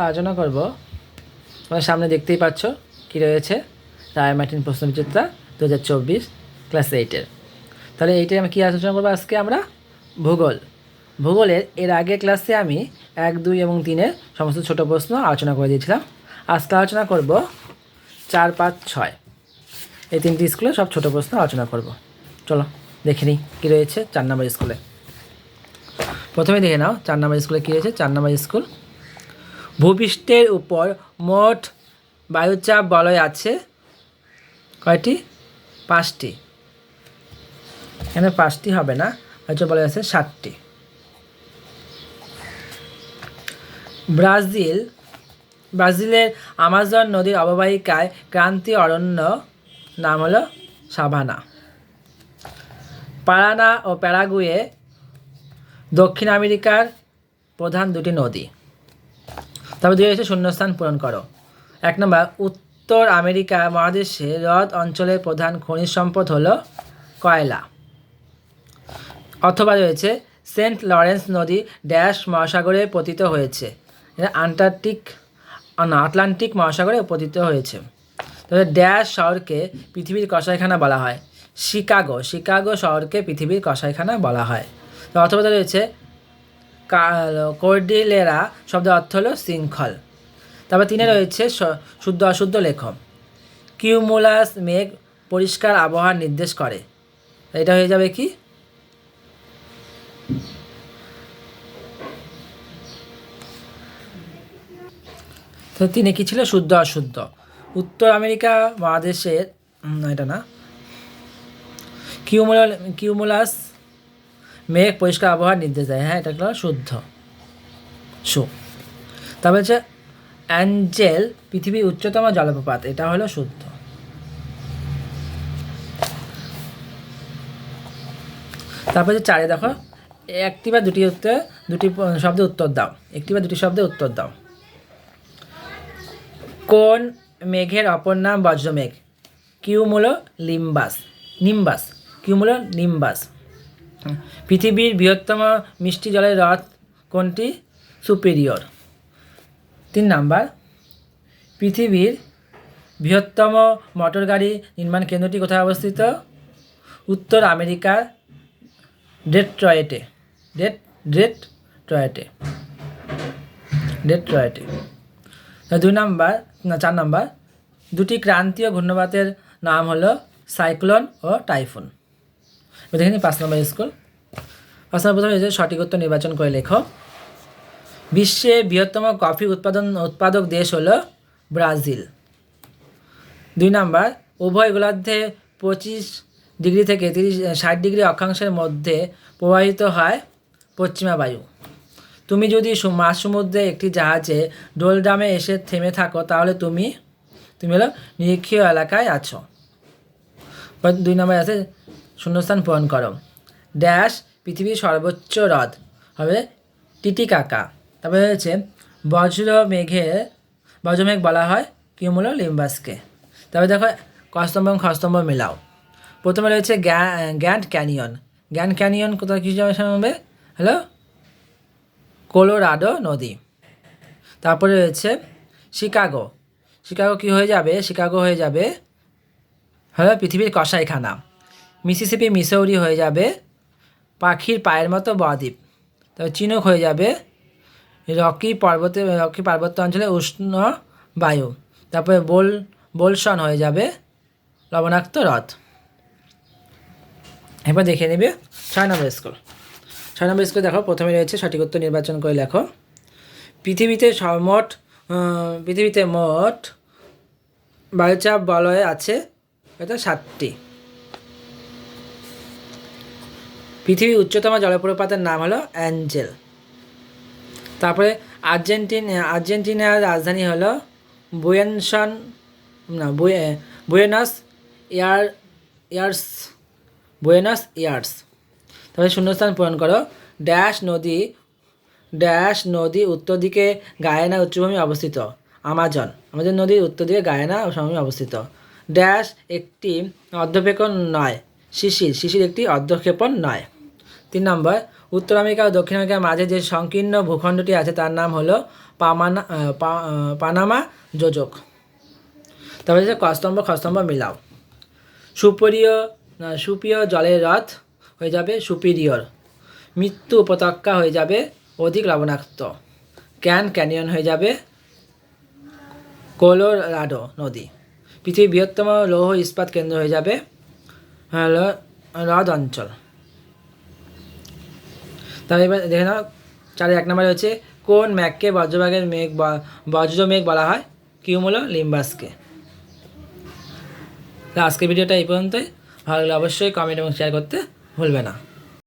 আলোচনা করব। তোমার সামনে দেখতেই পাচ্ছ কি রয়েছে, রায় মার্টিন প্রশ্নবিচিত্রা 2024 ক্লাস 8-এর। তাহলে এইটাই আমি কী আলোচনা করবো আজকে আমরা? ভূগোলের এর আগের ক্লাসে আমি 1, 2 এবং 3-এর সমস্ত ছোট প্রশ্ন আলোচনা করে দিয়েছিলাম। আজকে আলোচনা করব 4, 5, 6 এই 3টি স্কুলে সব ছোট প্রশ্ন আলোচনা করব। চলো দেখে নিই কী রয়েছে 4 নম্বর স্কুলে। প্রথমে দেখে নাও 4 নম্বর স্কুলে কী রয়েছে। 4 নম্বর স্কুল, ভূপৃষ্ঠের উপর মোট বায়ুচাপ বলয় আছে কয়টি? 5টি। এখানে 5টি হবে না, বায়ুচাপ বলয় আছে 7টি। ব্রাজিলের আমাজন নদীর অববাহিকায় ক্রান্তীয় অরণ্য নাম হলো সাভানা। পারানা ও প্যারাগুয়ে দক্ষিণ আমেরিকার প্রধান 2টি নদী। তবে 2 হচ্ছে শূন্যস্থান পূরণ করো। 1 নম্বর, উত্তর আমেরিকা মহাদেশে হ্রদ অঞ্চলের প্রধান খনিজ সম্পদ হলো কয়লা। অথবা রয়েছে সেন্ট লরেন্স নদী ড্যাশ মহাসাগরে পতিত হয়েছে। এটা আটলান্টিক মহাসাগরে পতিত হয়েছে। তবে ড্যাশ শহরকে পৃথিবীর কসাইখানা বলা হয়। শিকাগো শহরকে পৃথিবীর কসাইখানা বলা হয়। তো অথবা রয়েছে কর্ডিলেরা শব্দের অর্থ হলো শৃঙ্খল। তারপর 3-এ রয়েছে শুদ্ধ অশুদ্ধ লেখ। কিউমুলাস মেঘ পরিষ্কার আবহাওয়া নির্দেশ করে। এটা হয়ে যাবে কি? তো 3-এ কী ছিল? শুদ্ধ অশুদ্ধ। উত্তর আমেরিকা মহাদেশের এটা না, কিউমুলাস মেঘ পরিষ্কার আবহাওয়ার নির্দেশ দেয়। হ্যাঁ, এটা হলো শুদ্ধ। তারপর হচ্ছে অ্যাঞ্জেল পৃথিবীর উচ্চতম জলপ্রপাত। এটা হলো শুদ্ধ। তারপর যে 4-এ দেখো, একটি বা দুটি শব্দে উত্তর দাও। একটি বা দুটি শব্দে উত্তর দাও। কোন মেঘের অপর নাম বজ্রমেঘ? নিম্বাস। পৃথিবীর বৃহত্তম মিষ্টি জলের হ্রদ কোনটি? সুপিরিয়র। 3 নাম্বার, পৃথিবীর বৃহত্তম মোটর গাড়ি নির্মাণ কেন্দ্রটি কোথায় অবস্থিত? উত্তর আমেরিকার ডেট্রয়েটে। 4 নাম্বার, দুটি ক্রান্তীয় ঘূর্ণিবাতের নাম হলো সাইক্লোন ও টাইফুন। দেখে নিই 5 নম্বর স্কুল। 5 নম্বর প্রথমে সঠিক উত্তর নির্বাচন করে লেখো। বিশ্বের বৃহত্তম কফি উৎপাদক দেশ হলো ব্রাজিল। 2 নাম্বার, উভয় গোলার্ধে 25 ডিগ্রি থেকে 60 ডিগ্রি অক্ষাংশের মধ্যে প্রবাহিত হয় পশ্চিমা বায়ু। তুমি যদি মাঝ সমুদ্রে একটি জাহাজে ডোলড্রামে এসে থেমে থাকো, তাহলে তুমি হলো নিরক্ষীয় এলাকায় আছো। 2 নম্বর আছে শূন্যস্থান পূরণ করো। ড্যাশ পৃথিবীর সর্বোচ্চ হ্রদ হবে টিটিকাকা। তারপরে হচ্ছে বজ্রমেঘ বলা হয় কিউমুলোনিম্বাসকে। তারপরে দেখো কস্তম্ভ এবং খস্তম্ভ মেলাও। প্রথমে রয়েছে গ্র্যান্ড ক্যানিয়ন কোথায় কী হবে? হ্যালো, কলোরাডো নদী। তারপরে রয়েছে শিকাগো কী হয়ে যাবে? শিকাগো হয়ে যাবে হলো পৃথিবীর কসাইখানা। মিসৌরি হয়ে যাবে পাখির পায়ের মতো বদ্বীপ। তবে চিনুক হয়ে যাবে রকি পার্বত্য অঞ্চলে উষ্ণ বায়ু। তারপরে বোলসন হয়ে যাবে লবণাক্ত হ্রদ। এবার দেখে নেবে 6 নম্বর স্কুল। 6 নম্বর স্কুল দেখো, প্রথমে রয়েছে সঠিক উত্তর নির্বাচন করে লেখো। পৃথিবীতে মোট বায়ুচাপ বলয় আছে এটা 7টি। পৃথিবীর উচ্চতম জলপ্রপাতের নাম হলো অ্যাঞ্জেল। তারপরে আর্জেন্টিনার রাজধানী হলো বুয়েনাস এয়ার্স। তারপরে শূন্যস্থান পূরণ করো। ড্যাশ নদী উত্তর দিকে গায়ানা উচ্চভূমি অবস্থিত। আমাজন নদীর উত্তর দিকে গায়ানা সমভূমি অবস্থিত। ড্যাশ একটি অর্ধক্ষেপণ নয়। শিশির একটি অর্ধক্ষেপণ নয়। 3 নম্বর, উত্তর আমেরিকা ও দক্ষিণ আমেরিকার মাঝে যে সংকীর্ণ ভূখণ্ডটি আছে তার নাম হলো পানামা যোজক। তারপরে হচ্ছে কস্তম্ভ খস্তম্ভ মিলাও। সুপ্রিয় জলের হ্রদ হয়ে যাবে সুপিরিয়র। মৃত্যু উপত্যকা হয়ে যাবে অধিক লবণাক্ত। ক্যানিয়ন হয়ে যাবে কোলোরাডো নদী। পৃথিবীর বৃহত্তম লৌহ ইস্পাত কেন্দ্র হয়ে যাবে হলো হ্রদ অঞ্চল। তাহলে এবার দেখে নাও 4-1 নম্বরে হচ্ছে কোন ম্যাঘকে বজ্র মেঘ বলা হয়? কিউমুলো লিম্বাসকে। আজকের ভিডিওটা এই পর্যন্তই। ভালো লাগলে অবশ্যই কমেন্ট এবং শেয়ার করতে ভুলবে না।